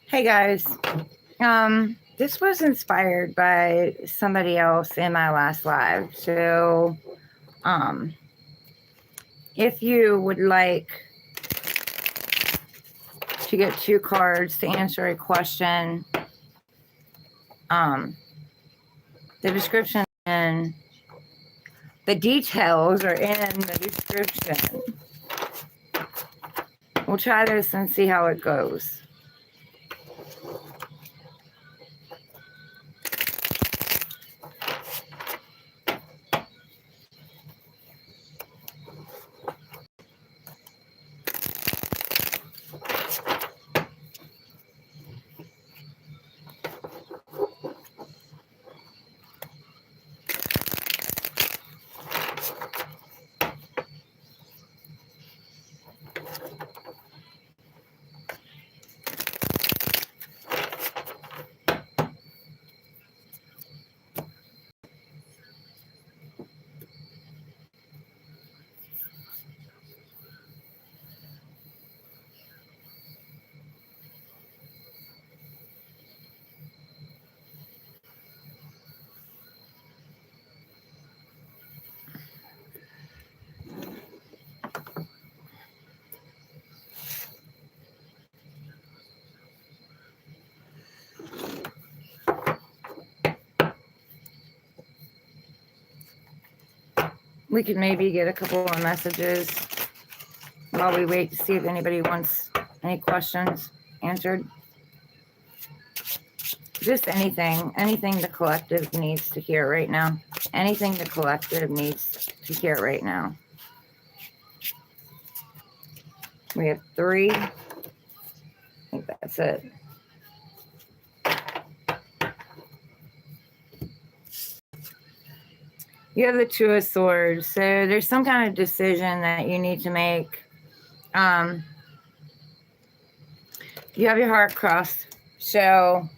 Hey guys. This was inspired by somebody else in my last live. So, um, if you would like to get two cards to answer a question, um, the description and the details are in the description. We'll try this and see how it goes. We could maybe get a couple of messages while we wait to see if anybody wants any questions answered. Just anything the collective needs to hear right now. Anything the collective needs to hear right now. We have 3. I think that's it. You have the 2 of Swords. So there's some kind of decision that you need to make. You have your heart crossed. So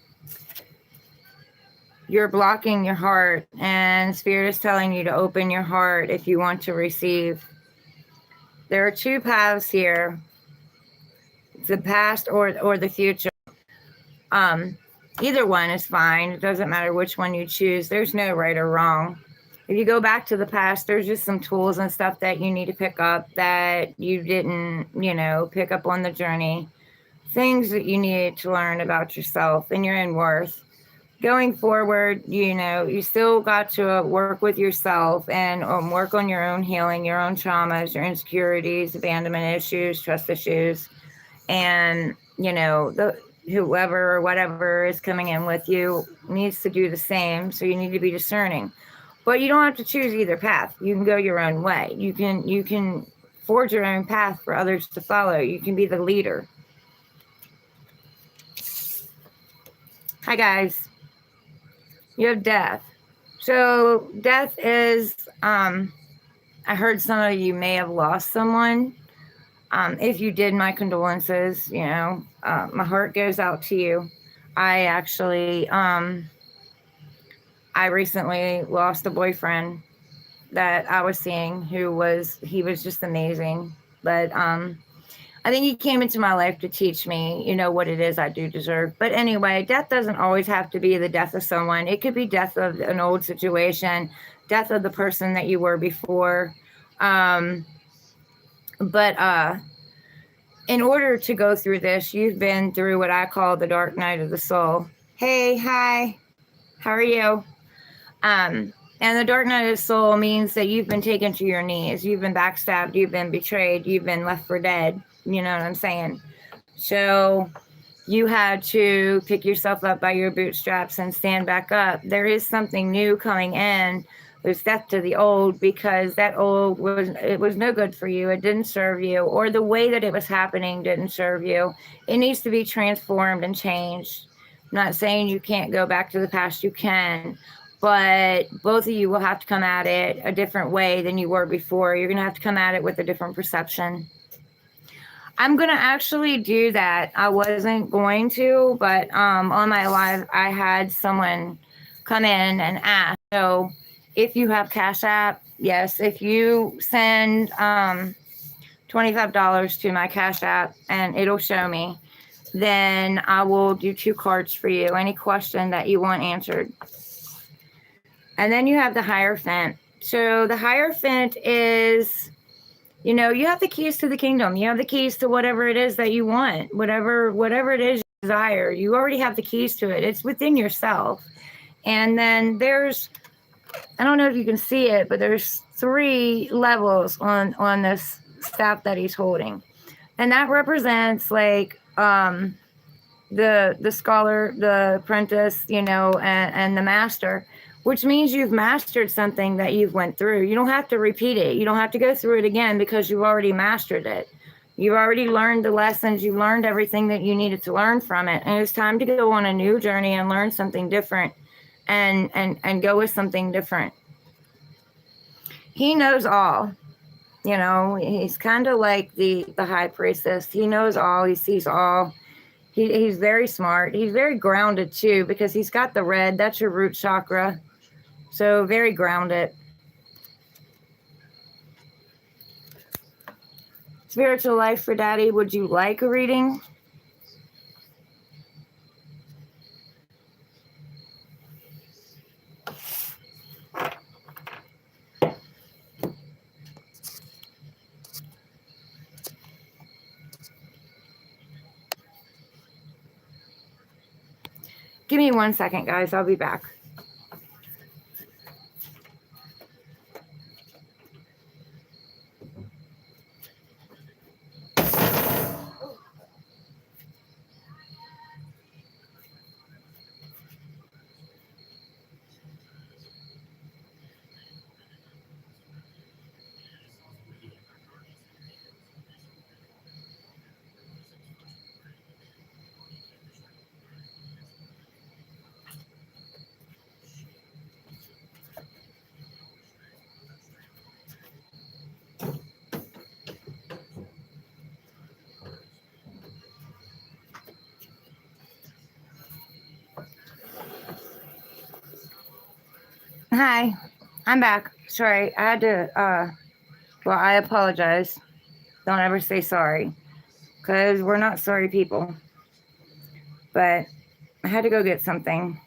you're blocking your heart, and Spirit is telling you to open your heart if you want to receive. There are 2 paths here. The past or the future. Either one is fine. It doesn't matter which one you choose. There's no right or wrong. If you go back to the past, there's just some tools and stuff that you need to pick up that you didn't, pick up on the journey. Things that you needed to learn about yourself and your own worth. Going forward, you still got to work with yourself and work on your own healing, your own traumas, your insecurities, abandonment issues, trust issues. And, whoever or whatever is coming in with you needs to do the same. So you need to be discerning. But you don't have to choose either path. You can go your own way. You can forge your own path for others to follow. You can be the leader. Hi, guys. You have death. So death is, I heard some of you may have lost someone. If you did, my condolences. My heart goes out to you. I actually, I recently lost a boyfriend that I was seeing he was just amazing. But I think he came into my life to teach me, what it is I do deserve. But anyway, death doesn't always have to be the death of someone. It could be death of an old situation, death of the person that you were before. But in order to go through this, you've been through what I call the dark night of the soul. Hey, hi, how are you? And the dark night of the soul means that you've been taken to your knees. You've been backstabbed. You've been betrayed. You've been left for dead. You know what I'm saying? So you had to pick yourself up by your bootstraps and stand back up. There is something new coming in. There's death to the old, because that old was no good for you. It didn't serve you, or the way that it was happening didn't serve you. It needs to be transformed and changed. I'm not saying you can't go back to the past. You can. But both of you will have to come at it a different way than you were before. You're going to have to come at it with a different perception. I'm going to actually do that. I wasn't going to, but on my live, I had someone come in and ask. So if you have Cash App, yes, if you send $25 to my Cash App, and it'll show me. then I will do 2 cards for you. Any question that you want answered. And then you have the Hierophant. So the Hierophant is, you know, you have the keys to the kingdom. You have the keys to whatever it is that you want, whatever it is you desire. You already have the keys to it. It's within yourself. And then there's, I don't know if you can see it, but there's 3 levels on this staff that he's holding. And that represents like the scholar, the apprentice, you know, and the master, which means you've mastered something that you've went through. You don't have to repeat it. You don't have to go through it again because you've already mastered it. You've already learned the lessons. You've learned everything that you needed to learn from it. And it's time to go on a new journey and learn something different and go with something different. He knows all. You know, he's kind of like the high priestess. He knows all. He sees all. He's very smart. He's very grounded too, because he's got the red. That's your root chakra. So very grounded. Spiritual life for Daddy. Would you like a reading? Give me 1 second, guys. I'll be back. Hi, I'm back. Sorry, I had to, well, I apologize. Don't ever say sorry, because we're not sorry people. But I had to go get something.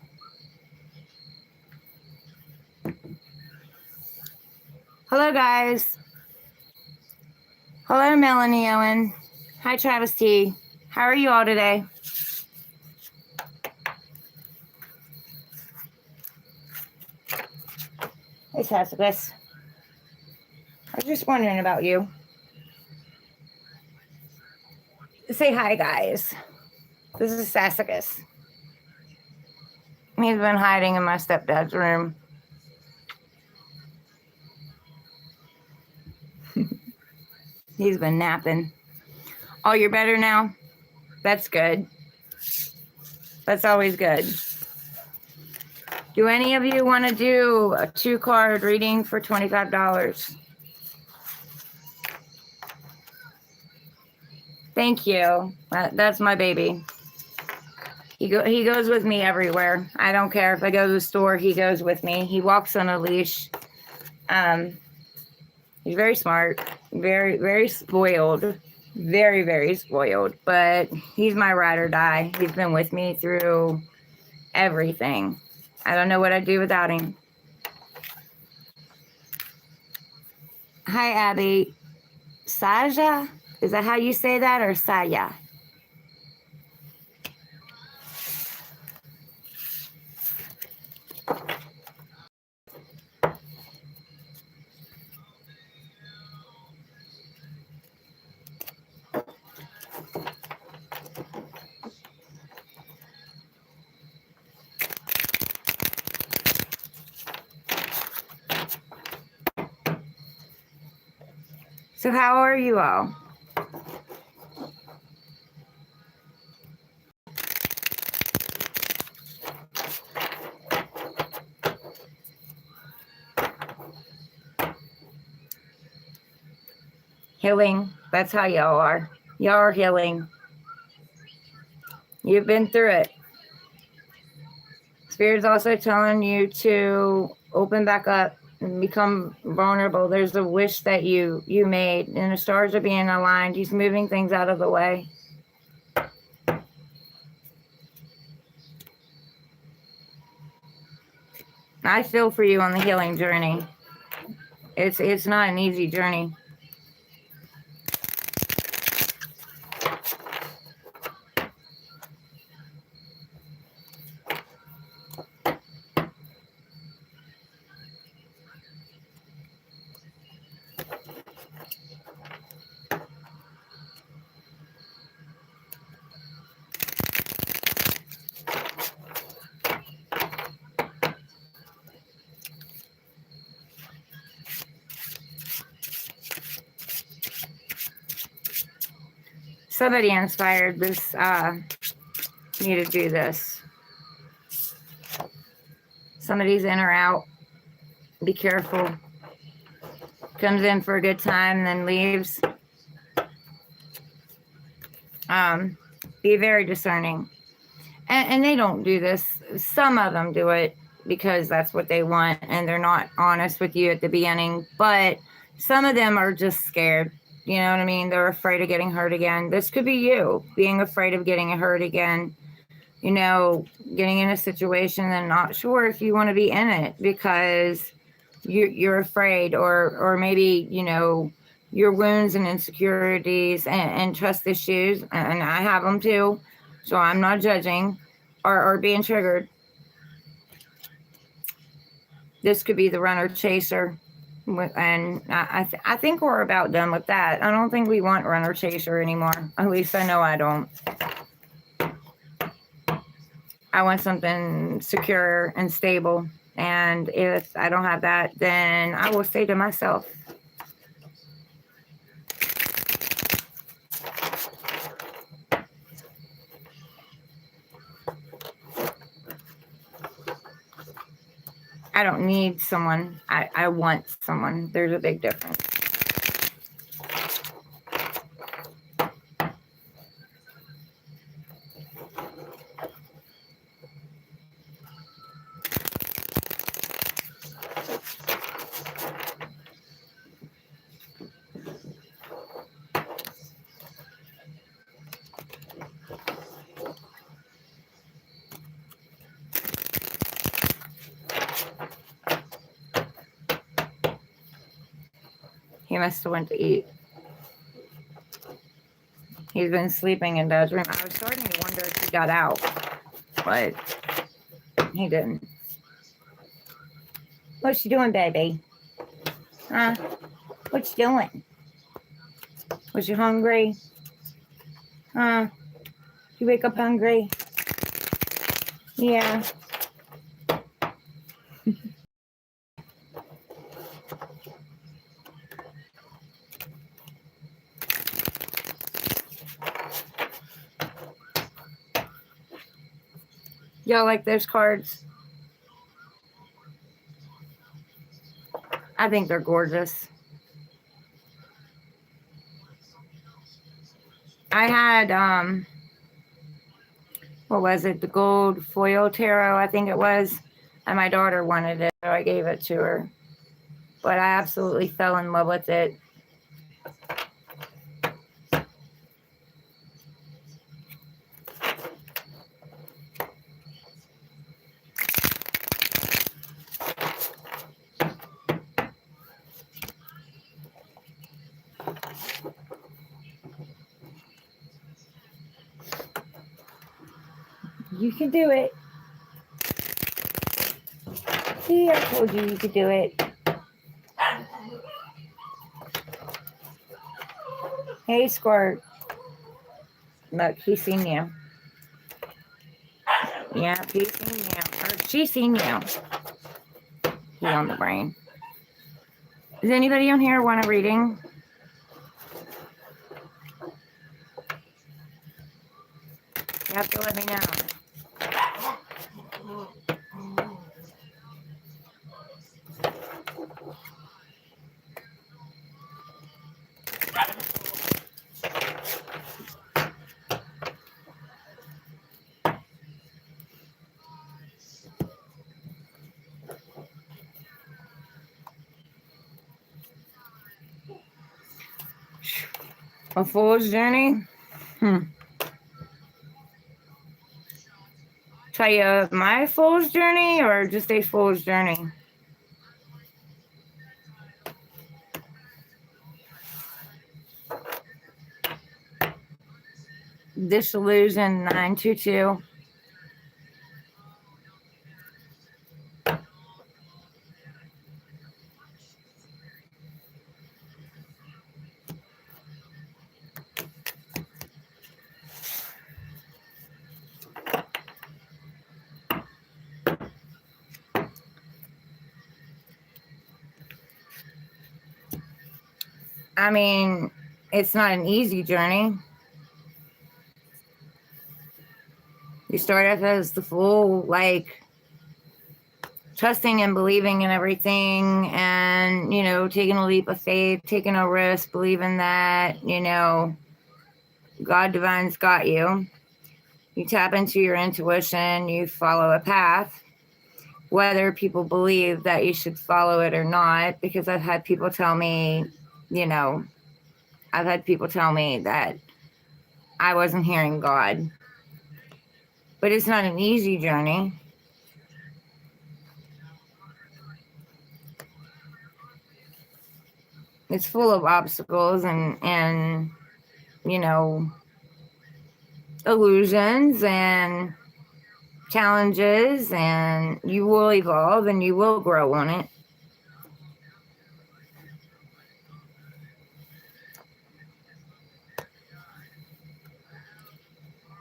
Hello, guys. Hello, Melanie Owen. Hi, Travis T. How are you all today? Hey, Sassicus. I was just wondering about you. Say hi, guys. This is Sassicus. He's been hiding in my stepdad's room. He's been napping. Oh, you're better now? That's good. That's always good. Do any of you want to do a 2-card reading for $25? Thank you. That's my baby. He goes with me everywhere. I don't care if I go to the store, he goes with me. He walks on a leash. He's very smart, very, very spoiled, very, very spoiled, but he's my ride or die. He's been with me through everything. I don't know what I'd do without him. Hi, Abby. Saja? Is that how you say that, or Saya? So how are you all? Healing. That's how y'all are. Y'all are healing. You've been through it. Spirit's also telling you to open back up and become vulnerable. There's a wish that you made, and the stars are being aligned. He's moving things out of the way. I feel for you on the healing journey. It's not an easy journey. Somebody inspired this me to do this. Somebody's in or out. Be careful. Comes in for a good time and then leaves. Be very discerning. And they don't do this. Some of them do it because that's what they want and they're not honest with you at the beginning. But some of them are just scared. You know what I mean? They're afraid of getting hurt again. This could be you being afraid of getting hurt again. You know, getting in a situation and not sure if you want to be in it because you're afraid, or maybe, you know, your wounds and insecurities and trust issues, and I have them too, so I'm not judging, are being triggered. This could be the runner chaser. And I think we're about done with that. I don't think we want runner chaser anymore. At least I know I don't. I want something secure and stable. And if I don't have that, then I will say to myself, I don't need someone. I want someone. There's a big difference. He must have went to eat. He's been sleeping in Dad's room. I was starting to wonder if he got out, but he didn't. What you doing, baby? Huh? What you doing? Was you hungry? Huh? You wake up hungry? Yeah. Y'all like those cards? I think they're gorgeous. I had, what was it? The gold foil tarot, I think it was. And my daughter wanted it, so I gave it to her. But I absolutely fell in love with it. You can do it. See, I told you could do it. Hey, Squirt. Look, he's seen you. Yeah, he's seen you. Or she's seen you. He's on the brain. Does anybody on here want a reading? You have to let me know. A fool's journey? tell you my fool's journey or just a fool's journey? Disillusion 922. I mean, it's not an easy journey. You start off as the fool, like trusting and believing in everything and, taking a leap of faith, taking a risk, believing that, God Divine's got you. You tap into your intuition, you follow a path, whether people believe that you should follow it or not, because I've had people tell me, that I wasn't hearing God. But it's not an easy journey. It's full of obstacles and illusions and challenges, and you will evolve and you will grow on it.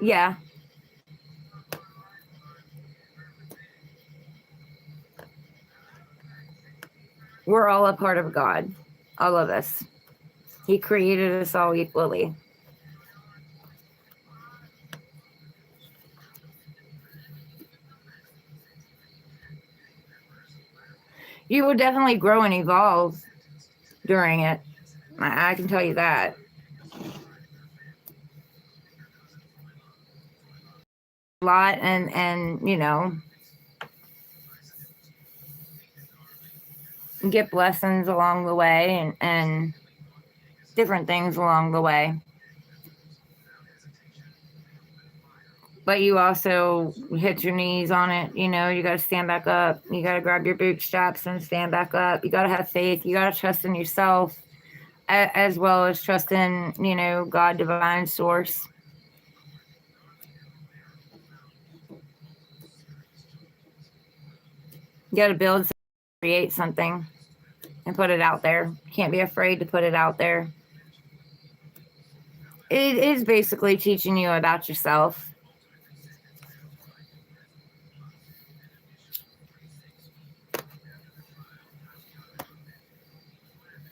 Yeah. We're all a part of God. All of us. He created us all equally. You will definitely grow and evolve during it. I can tell you that. A lot and get lessons along the way and different things along the way. But you also hit your knees on it. You got to stand back up. You got to grab your bootstraps and stand back up. You got to have faith. You got to trust in yourself as well as trust in, God, divine source. You got to build, create something and put it out there. You can't be afraid to put it out there. It is basically teaching you about yourself.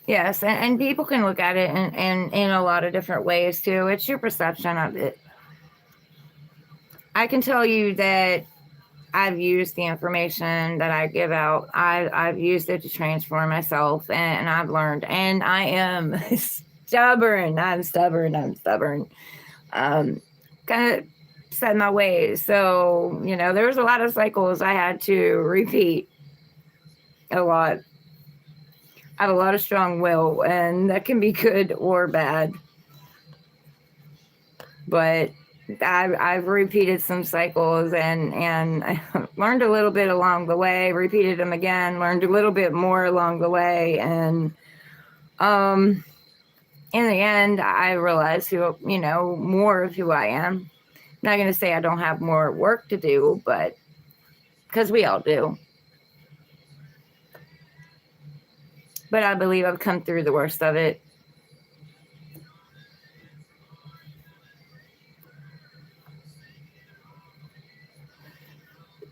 Yes, and people can look at it in a lot of different ways too. It's your perception of it. I can tell you that I've used the information that I give out. I've used it to transform myself, and I've learned. And I am stubborn. I'm stubborn. Kind of set in my ways. So there was a lot of cycles I had to repeat. A lot. I have a lot of strong will, and that can be good or bad. But I've repeated some cycles and I learned a little bit along the way, repeated them again, learned a little bit more along the way. And in the end, I realized more of who I am. I'm not going to say I don't have more work to do, but because we all do. But I believe I've come through the worst of it.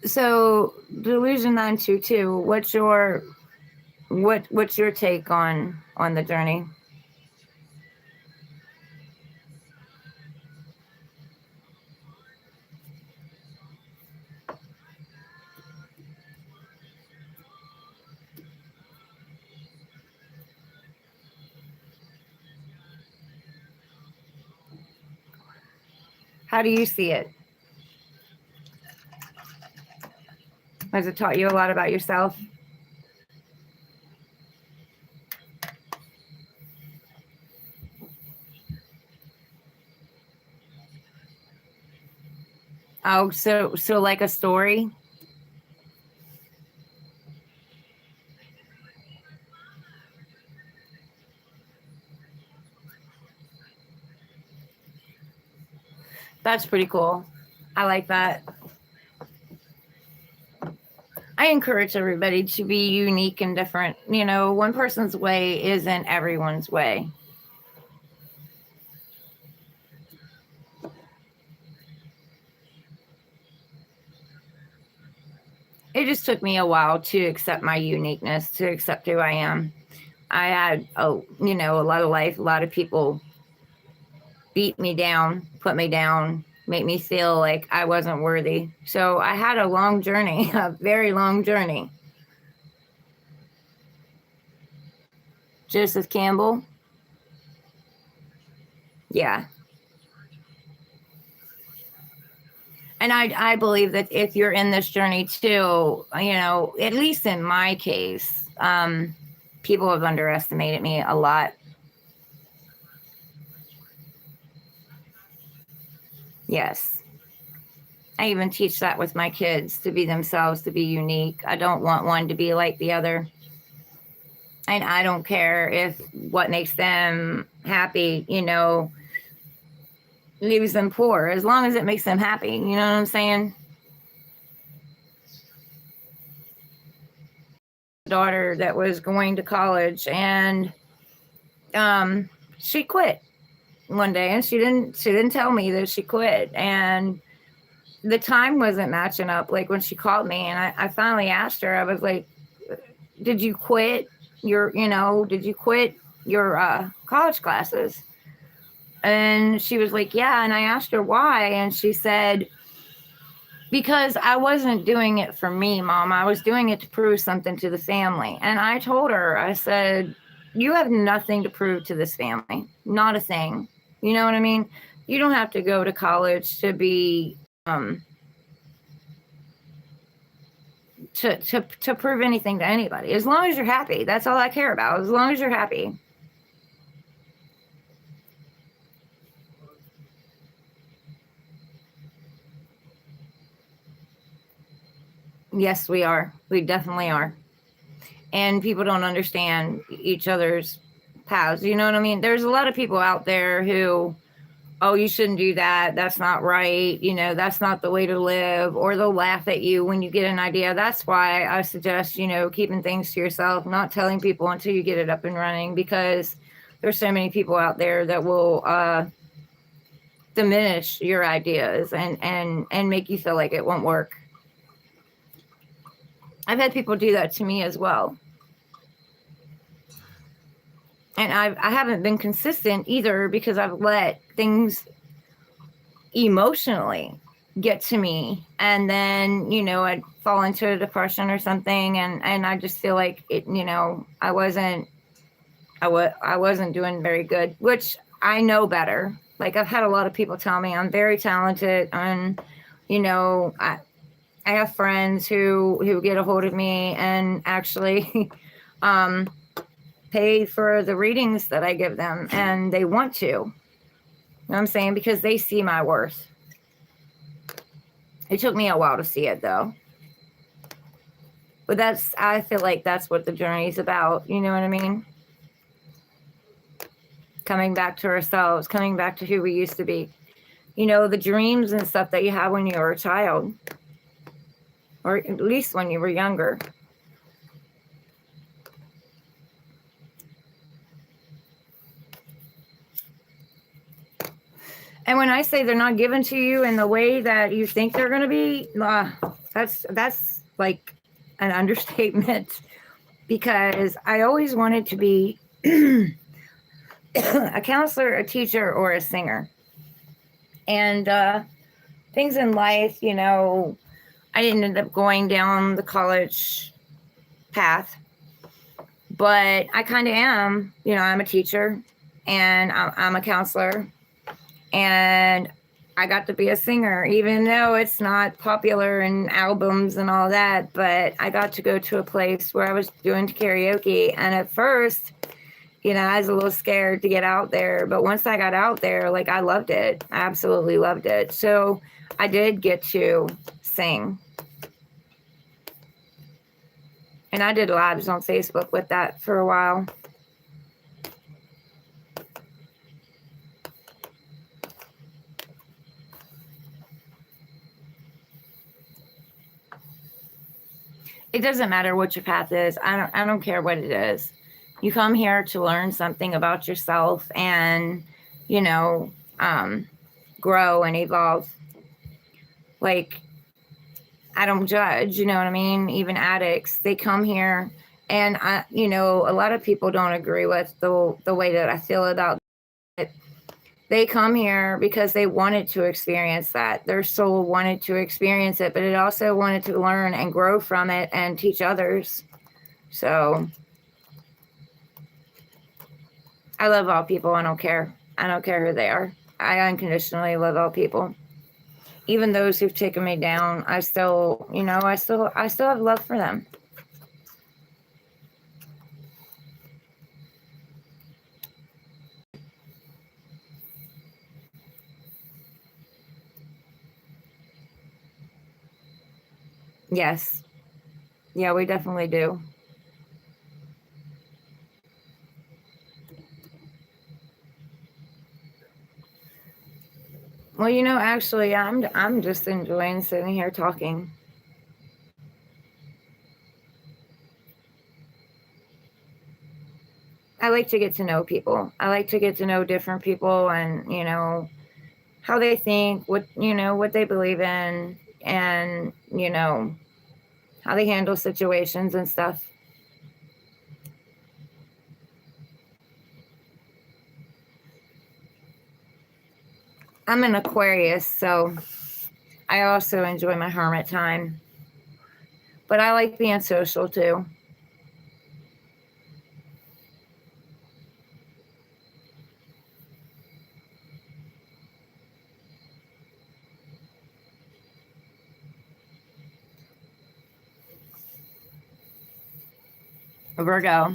So Delusion 922, what's your take on the journey? How do you see it? Has it taught you a lot about yourself? Oh, so like a story? That's pretty cool. I like that. I encourage everybody to be unique and different. You know, one person's way isn't everyone's way. It just took me a while to accept my uniqueness, to accept who I am. I had, a lot of life, a lot of people beat me down, put me down, make me feel like I wasn't worthy. So I had a long journey, a very long journey. Joseph Campbell. Yeah. And I believe that if you're in this journey too, at least in my case, people have underestimated me a lot. Yes. I even teach that with my kids, to be themselves, to be unique. I don't want one to be like the other. And I don't care if what makes them happy, leaves them poor, as long as it makes them happy. You know what I'm saying? Daughter that was going to college, and she quit one day, and she didn't tell me that she quit, and the time wasn't matching up. Like when she called me, and I finally asked her, I was like, did you quit your college classes? And she was like, yeah. And I asked her why, and she said, because I wasn't doing it for me, Mom. I was doing it to prove something to the family. And I told her, I said, you have nothing to prove to this family. Not a thing. You know what I mean? You don't have to go to college to be to prove anything to anybody. As long as you're happy, that's all I care about. As long as you're happy. Yes, we are. We definitely are. And people don't understand each other's paths. You know what I mean? There's a lot of people out there who, oh, you shouldn't do that. That's not right. That's not the way to live. Or they'll laugh at you when you get an idea. That's why I suggest, keeping things to yourself, not telling people until you get it up and running, because there's so many people out there that will diminish your ideas and make you feel like it won't work. I've had people do that to me as well. And I haven't been consistent either, because I've let things emotionally get to me, and then I'd fall into a depression or something, and I just feel like it, I wasn't doing very good, which I know better. Like, I've had a lot of people tell me I'm very talented, and I have friends who get a hold of me and actually pay for the readings that I give them, and they want to. You know what I'm saying? Because they see my worth. It took me a while to see it, though. But I feel like that's what the journey is about. You know what I mean? Coming back to ourselves, coming back to who we used to be. The dreams and stuff that you had when you were a child, or at least when you were younger. And when I say they're not given to you in the way that you think they're going to be, that's like an understatement, because I always wanted to be a counselor, a teacher, or a singer. And things in life, I didn't end up going down the college path, but I kind of am. I'm a teacher, and I'm a counselor, and I got to be a singer, even though it's not popular in albums and all that. But I got to go to a place where I was doing karaoke, and at first You know, I was a little scared to get out there, but once I got out there, like I loved it. I absolutely loved it. So I did get to sing. And I did lives on Facebook with that for a while. It doesn't matter what your path is. I don't care what it is. You come here to learn something about yourself and, you know, grow and evolve. Like, I don't judge, you know what I mean? Even addicts, they come here, and I, you know, a lot of people don't agree with the way that I feel about it. They come here because they wanted to experience that. Their soul wanted to experience it, but it also wanted to learn and grow from it and teach others. So I love all people. I don't care. I don't care who they are. I unconditionally love all people. Even those who've taken me down, I still, you know, I still have love for them. Yes. Yeah, we definitely do. Well, you know, actually, I'm just enjoying sitting here talking. I like to get to know people. I like to get to know different people and, you know, how they think, what, you know, what they believe in, and, you know, how they handle situations and stuff. I'm an Aquarius, so I also enjoy my hermit time. But I like being social too. Virgo.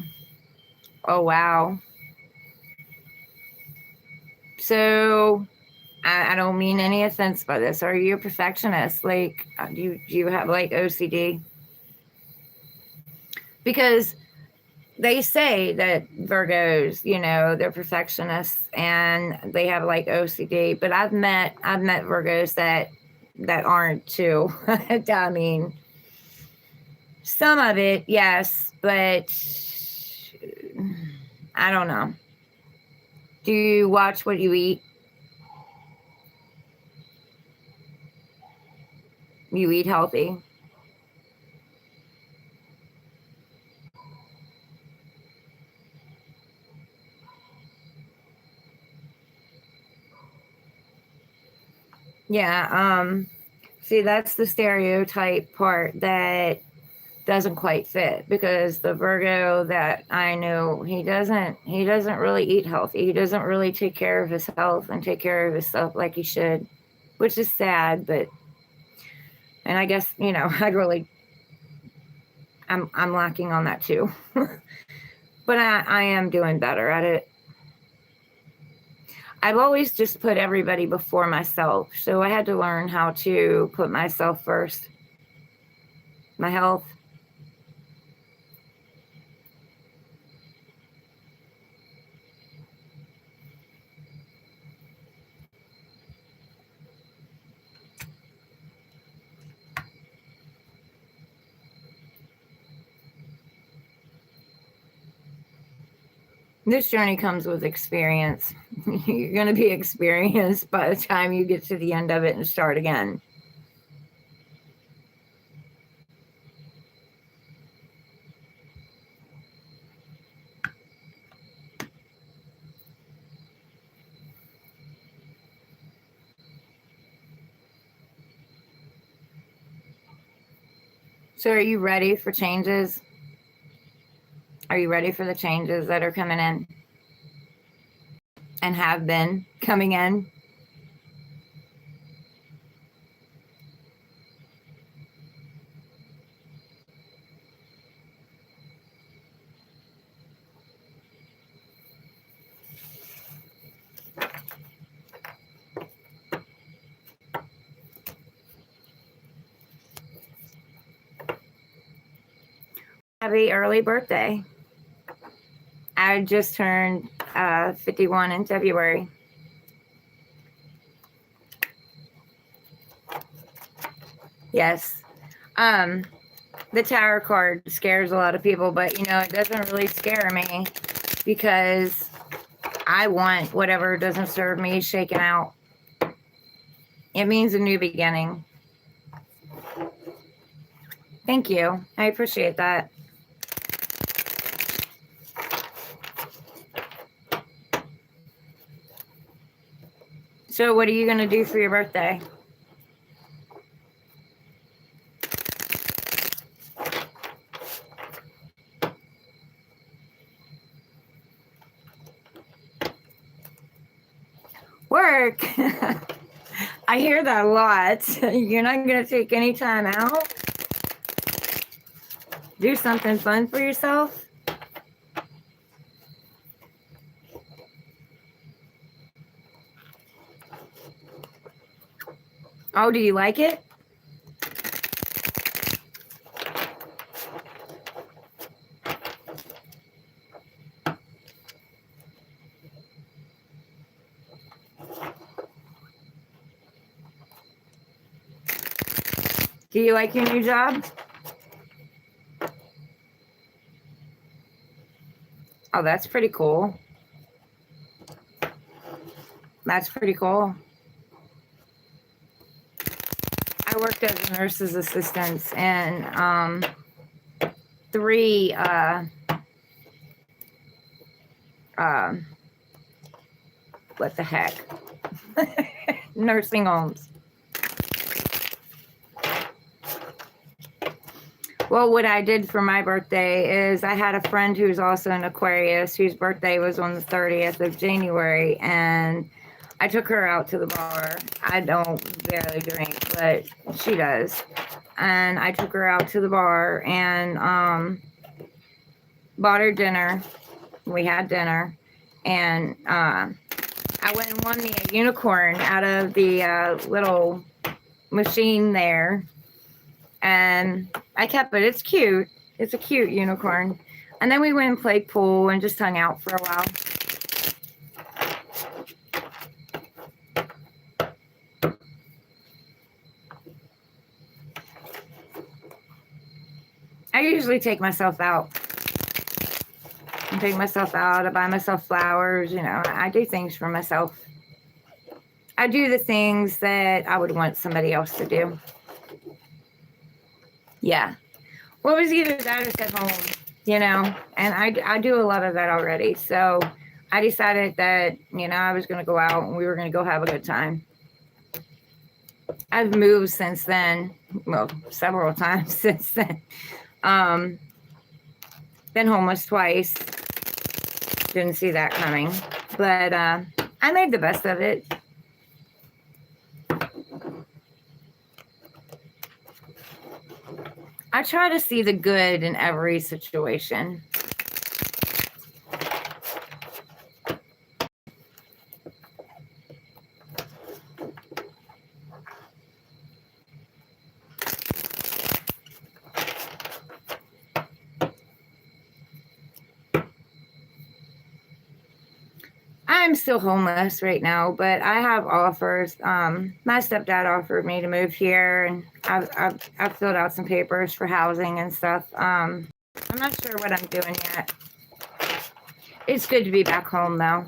Oh, wow. So I don't mean any offense by this. Are you a perfectionist? Like, do you have like OCD? Because they say that Virgos, you know, they're perfectionists and they have like OCD. But I've met Virgos that aren't too. I mean, some of it, yes, but I don't know. Do you watch what you eat? You eat healthy? Yeah. See, that's the stereotype part that doesn't quite fit, because the Virgo that I know, he doesn't really eat healthy. He doesn't really take care of his health and take care of his stuff like he should, which is sad. But and I guess, you know, I'm lacking on that too. But I am doing better at it. I've always just put everybody before myself, so I had to learn how to put myself first. My health. This journey comes with experience. You're going to be experienced by the time you get to the end of it and start again. So, are you ready for changes? Are you ready for the changes that are coming in and have been coming in? Happy early birthday. I just turned 51 in February. Yes. The Tower card scares a lot of people, but you know, it doesn't really scare me because I want whatever doesn't serve me shaken out. It means a new beginning. Thank you. I appreciate that. So what are you going to do for your birthday? Work. I hear that a lot. You're not going to take any time out? Do something fun for yourself? Oh, do you like it? Do you like your new job? Oh, that's pretty cool. That's pretty cool. I worked as a nurse's assistant in 3 what the heck? Nursing homes. Well, what I did for my birthday is I had a friend who's also an Aquarius whose birthday was on the 30th of January, and I took her out to the bar. I don't barely drink, but she does. And I took her out to the bar and bought her dinner. We had dinner, and I went and won me a unicorn out of the little machine there. And I kept it. It's cute. It's a cute unicorn. And then we went and played pool and just hung out for a while. I usually take myself out. I take myself out. I buy myself flowers. You know, I do things for myself. I do the things that I would want somebody else to do. Yeah. Well, it was either that or sit home, you know, and I do a lot of that already. So I decided that, you know, I was going to go out and we were going to go have a good time. I've moved since then. Well, several times since then. Been homeless twice. Didn't see that coming. But I made the best of it. I try to see the good in every situation. I'm still homeless right now, but I have offers. My stepdad offered me to move here, and I've filled out some papers for housing and stuff. I'm not sure what I'm doing yet. It's good to be back home, though.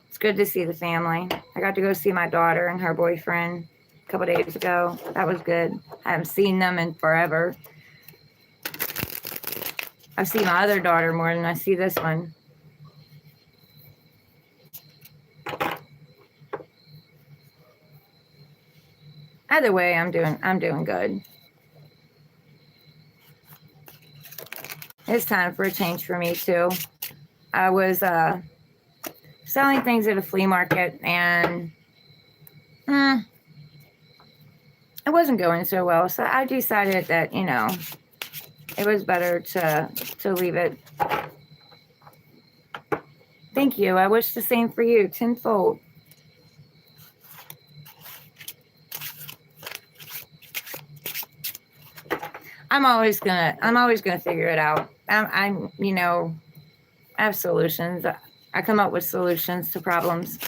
It's good to see the family. I got to go see my daughter and her boyfriend a couple days ago. That was good. I haven't seen them in forever. I've seen my other daughter more than I see this one. Either way, I'm doing good. It's time for a change for me too. I was selling things at a flea market, and it wasn't going so well. So I decided that, you know, it was better to leave it. Thank you. I wish the same for you, tenfold. I'm always gonna figure it out. I'm you know, I have solutions. I come up with solutions to problems.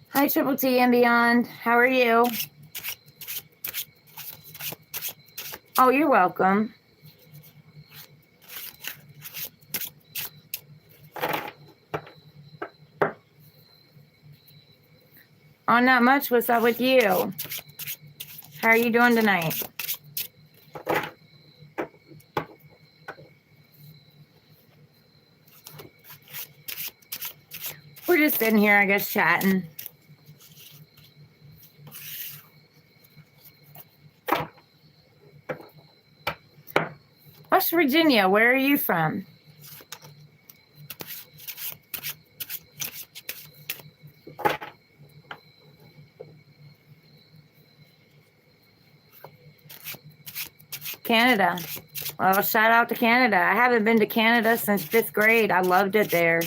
Hi, Triple T and beyond. How are you? Oh, you're welcome. Oh, not much. What's up with you? How are you doing tonight? We're just sitting here, I guess, chatting. West Virginia, where are you from? Canada. Well, shout out to Canada. I haven't been to Canada since 5th grade. I loved it there.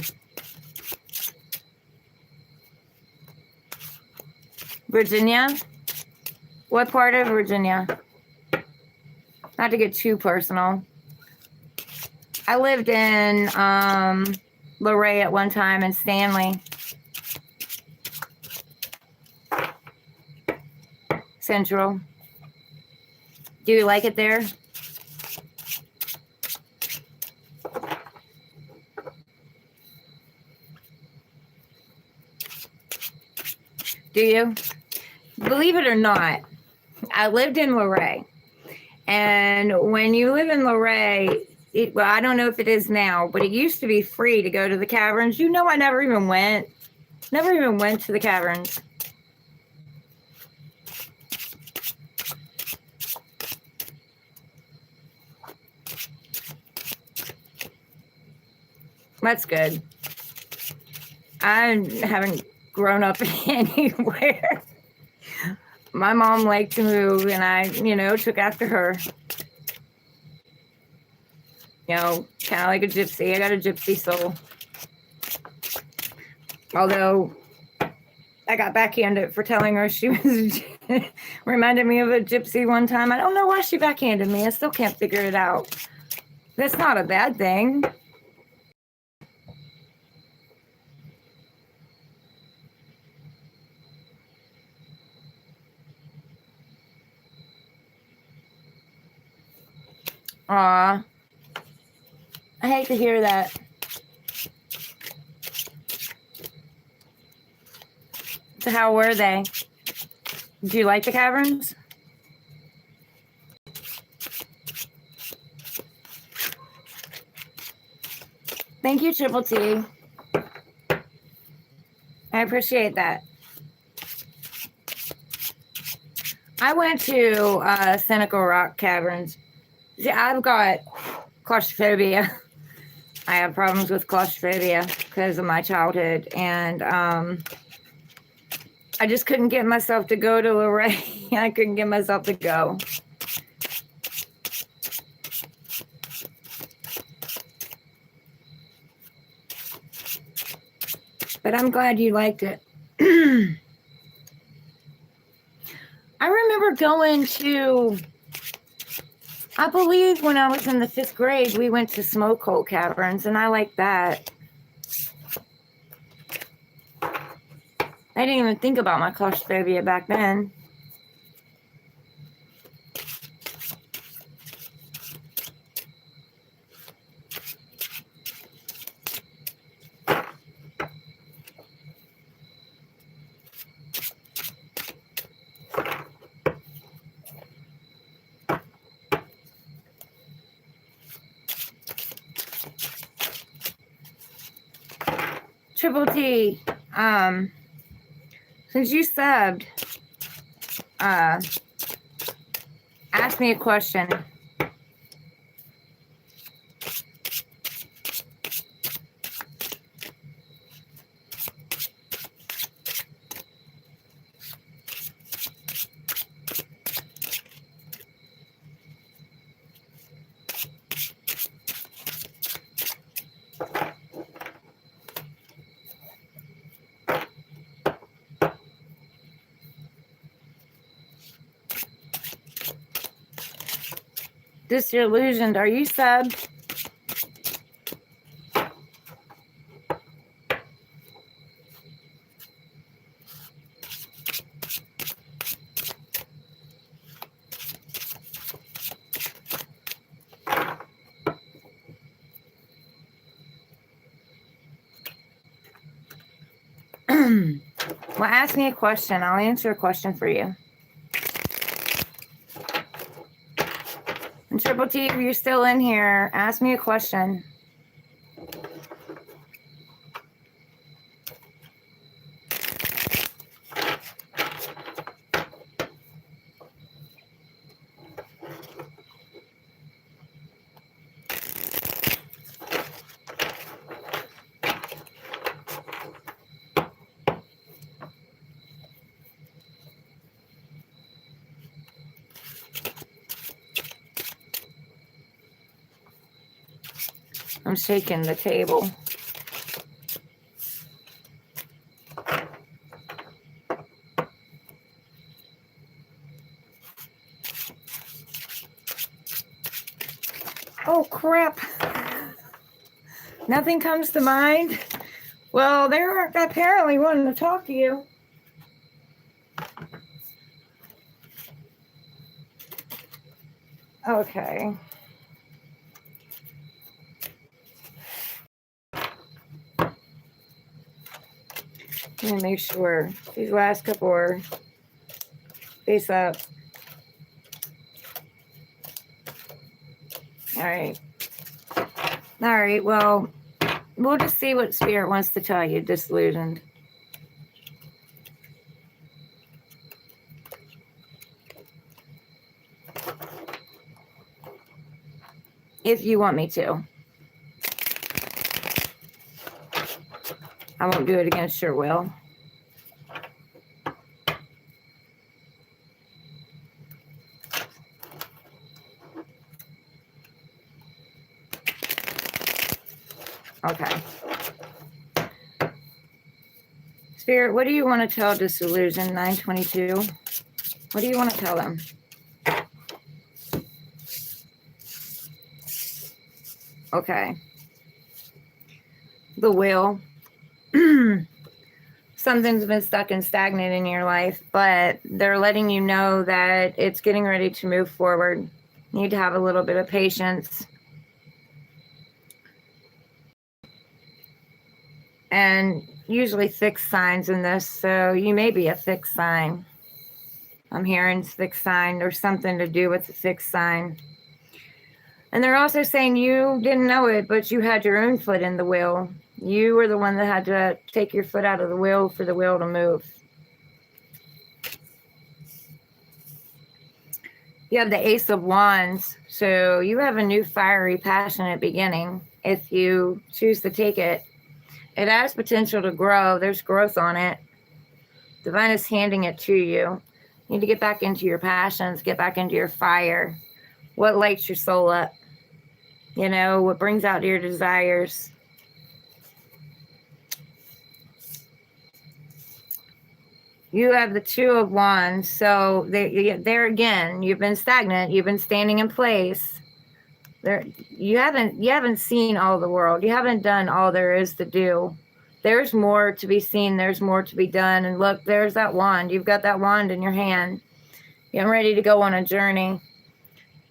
Virginia? What part of Virginia? Not to get too personal. I lived in Luray at one time and Stanley. Central. Do you like it there? Do you? Believe it or not, I lived in Luray. And when you live in Luray, well, I don't know if it is now, but it used to be free to go to the caverns. You know, I never even went. Never even went to the caverns. That's good. I haven't grown up anywhere. My mom liked to move, and I, you know, took after her. You know, kind of like a gypsy. I got a gypsy soul. Although I got backhanded for telling her she was reminded me of a gypsy one time. I don't know why she backhanded me. I still can't figure it out. That's not a bad thing. Aw. I hate to hear that. So how were they? Did you like the caverns? Thank you, Triple T. I appreciate that. I went to Seneca Rock Caverns. See, I've got claustrophobia. I have problems with claustrophobia because of my childhood. And I just couldn't get myself to go to Luray. I couldn't get myself to go. But I'm glad you liked it. I remember going to, I believe when I was in the 5th grade, we went to Smoke Hole Caverns, and I liked that. I didn't even think about my claustrophobia back then. Triple T, since you subbed, ask me a question. Disillusioned, are you sub? Well, ask me a question. I'll answer a question for you. And Triple T, if you're still in here, ask me a question. I'm shaking the table. Oh, crap. Nothing comes to mind? Well, they're apparently wanting to talk to you. Okay. Let me make sure these last couple are face up. All right. All right. Well, we'll just see what Spirit wants to tell you, Disillusioned. If you want me to. I won't do it against your will. Okay. Spirit, what do you want to tell Disillusion 922? What do you want to tell them? Okay. The will. Something's been stuck and stagnant in your life, but they're letting you know that it's getting ready to move forward. You need to have a little bit of patience. And usually fixed signs in this, so you may be a fixed sign. I'm hearing fixed sign. There's something to do with the fixed sign. And they're also saying you didn't know it, but you had your own foot in the wheel. You were the one that had to take your foot out of the wheel for the wheel to move. You have the Ace of Wands, so you have a new fiery, passionate beginning if you choose to take it. It has potential to grow. There's growth on it. Divine is handing it to you. You need to get back into your passions, get back into your fire. What lights your soul up? You know, what brings out your desires. You have the Two of Wands. So there again, you've been stagnant. You've been standing in place. There, you haven't seen all the world. You haven't done all there is to do. There's more to be seen. There's more to be done. And look, there's that wand. You've got that wand in your hand. You're ready to go on a journey.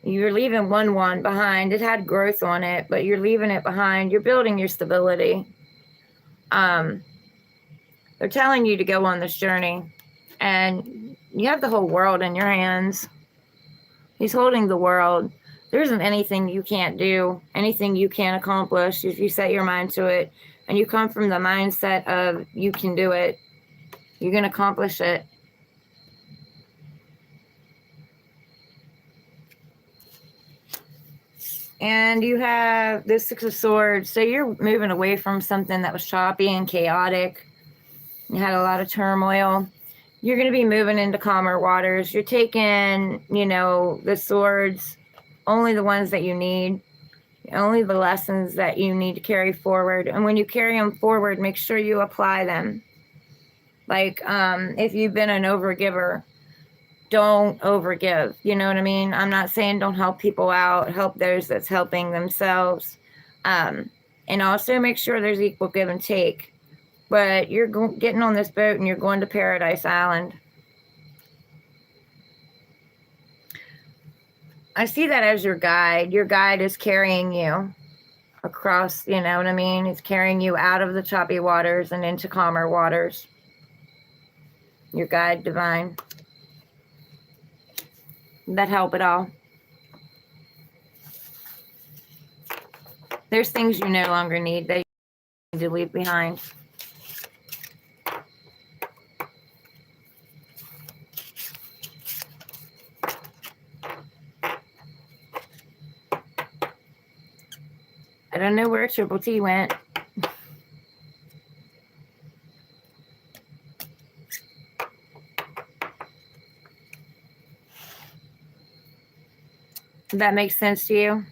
You're leaving one wand behind. It had growth on it, but you're leaving it behind. You're building your stability. They're telling you to go on this journey, and you have the whole world in your hands. He's holding the world. There isn't anything you can't do, anything you can't accomplish if you set your mind to it, and you come from the mindset of you can do it. You can accomplish it. And you have the Six of Swords. So you're moving away from something that was choppy and chaotic. You had a lot of turmoil. You're going to be moving into calmer waters. You're taking, you know, the swords, only the ones that you need, only the lessons that you need to carry forward. And when you carry them forward, make sure you apply them. Like if you've been an overgiver, don't overgive. You know what I mean? I'm not saying don't help people out, help those that's helping themselves. And also make sure there's equal give and take. But you're getting on this boat and you're going to Paradise Island. I see that as your guide. Your guide is carrying you across, you know what I mean? It's carrying you out of the choppy waters and into calmer waters. Your guide divine. That help at all? There's things you no longer need that you need to leave behind. I don't know where Triple T went. Does that make sense to you?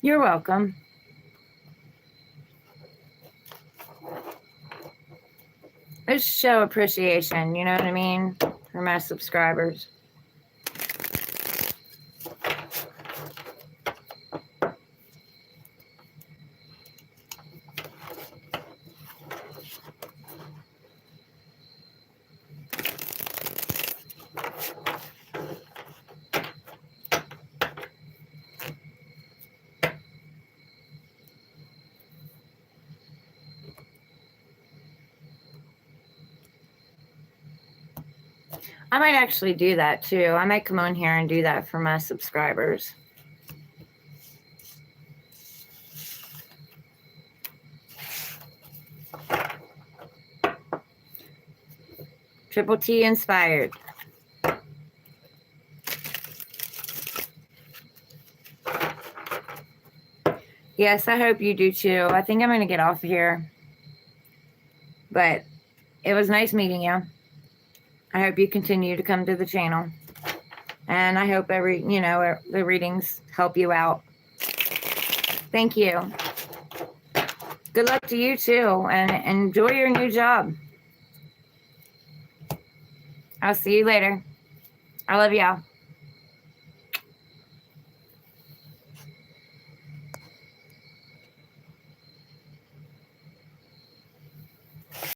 You're welcome. Just show appreciation, you know what I mean? For my subscribers. I might actually do that too. I might come on here and do that for my subscribers. Triple T inspired. Yes, I hope you do too. I think I'm going to get off here. But it was nice meeting you. I hope you continue to come to the channel. And I hope the readings help you out. Thank you. Good luck to you too. And enjoy your new job. I'll see you later. I love y'all.